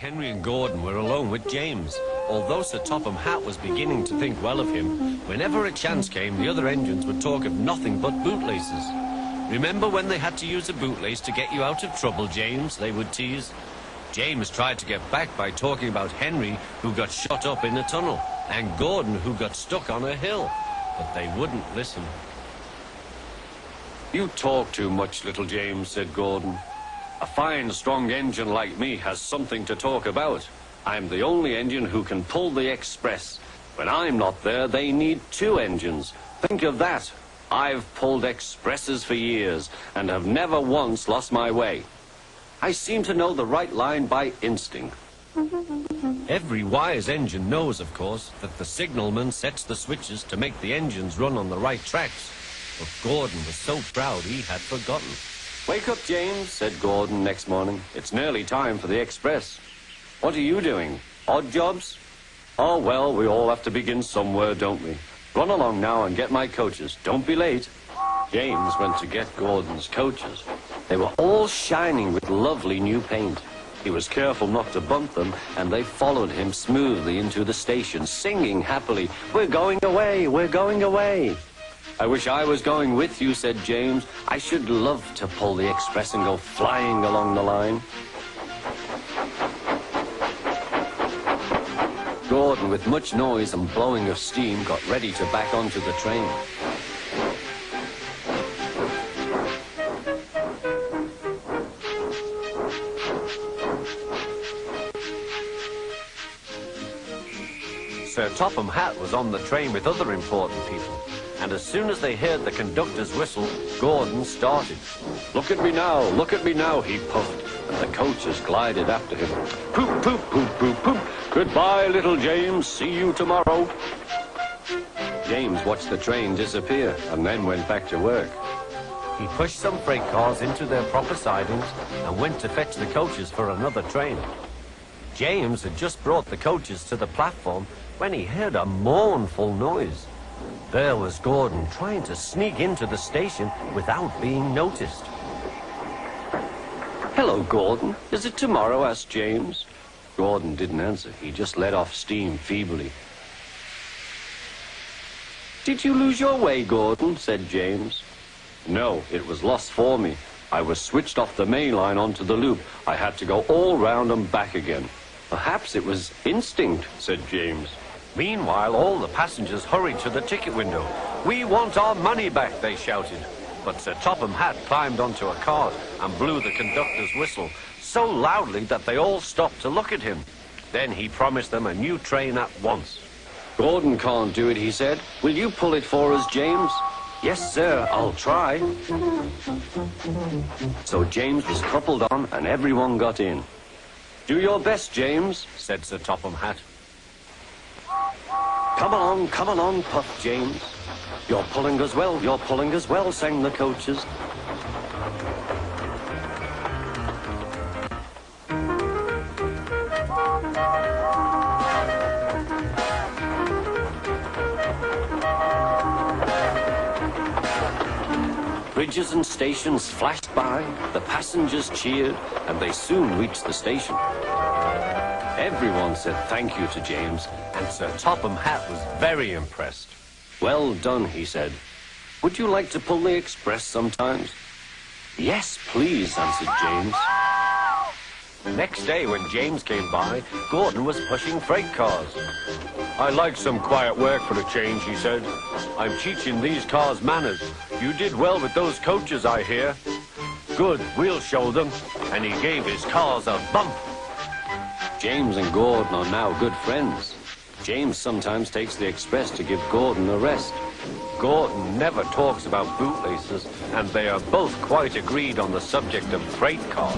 Henry and Gordon were alone with James. Although Sir Topham Hatt was beginning to think well of him, whenever a chance came, the other engines would talk of nothing but bootlaces. "Remember when they had to use a bootlace to get you out of trouble, James?" they would tease. James tried to get back by talking about Henry, who got shot up in a tunnel, and Gordon, who got stuck on a hill. But they wouldn't listen. "You talk too much, little James," said Gordon. "A fine, strong engine like me has something to talk about. I'm the only engine who can pull the express. When I'm not there, they need two engines. Think of that. I've pulled expresses for years and have never once lost my way. I seem to know the right line by instinct." Every wise engine knows, of course, that the signalman sets the switches to make the engines run on the right tracks. But Gordon was so proud he had forgotten. "Wake up, James," said Gordon next morning. "It's nearly time for the express." "What are you doing? Odd jobs?" "Oh, well, we all have to begin somewhere, don't we? Run along now and get my coaches. Don't be late." James went to get Gordon's coaches. They were all shining with lovely new paint. He was careful not to bump them, and they followed him smoothly into the station, singing happily, "We're going away, we're going away." "I wish I was going with you," said James. "I should love to pull the express and go flying along the line." Gordon, with much noise and blowing of steam, got ready to back onto the train. Sir Topham Hatt was on the train with other important people, and as soon as they heard the conductor's whistle, Gordon started. Look at me now," he puffed, and the coaches glided after him. "Poop, poop, poop, poop, poop. Goodbye, little James. See you tomorrow." James watched the train disappear and then went back to work. He pushed some freight cars into their proper sidings and went to fetch the coaches for another train. James had just brought the coaches to the platform when he heard a mournful noise. There was Gordon trying to sneak into the station without being noticed. "Hello, Gordon. Is it tomorrow?" asked James. Gordon didn't answer. He just let off steam feebly. "Did you lose your way, Gordon?" said James. "No, it was lost for me. I was switched off the main line onto the loop. I had to go all round and back again." "Perhaps it was instinct," said James. Meanwhile, all the passengers hurried to the ticket window. "We want our money back," they shouted. But Sir Topham Hatt climbed onto a cart and blew the conductor's whistle so loudly that they all stopped to look at him. Then he promised them a new train at once. "Gordon can't do it," he said. "Will you pull it for us, James?" "Yes, sir, I'll try." So James was coupled on and everyone got in. "Do your best, James," said Sir Topham Hatt. Come along," puffed James. You're pulling as well," sang the coaches. Bridges and stations flashed by, the passengers cheered, and they soon reached the station. Everyone said thank you to James, And Sir Topham Hatt was very impressed. "Well done," he said. "Would you like to pull the express sometimes?" "Yes, please," answered James. Next day, when James came by, Gordon was pushing freight cars. "I like some quiet work for a change," he said. "I'm teaching these cars manners. You did well with those coaches, I hear." "Good, we'll show them." And he gave his cars a bump. James and Gordon are now good friends. James sometimes takes the express to give Gordon a rest. Gordon never talks about bootlaces, and they are both quite agreed on the subject of freight cars.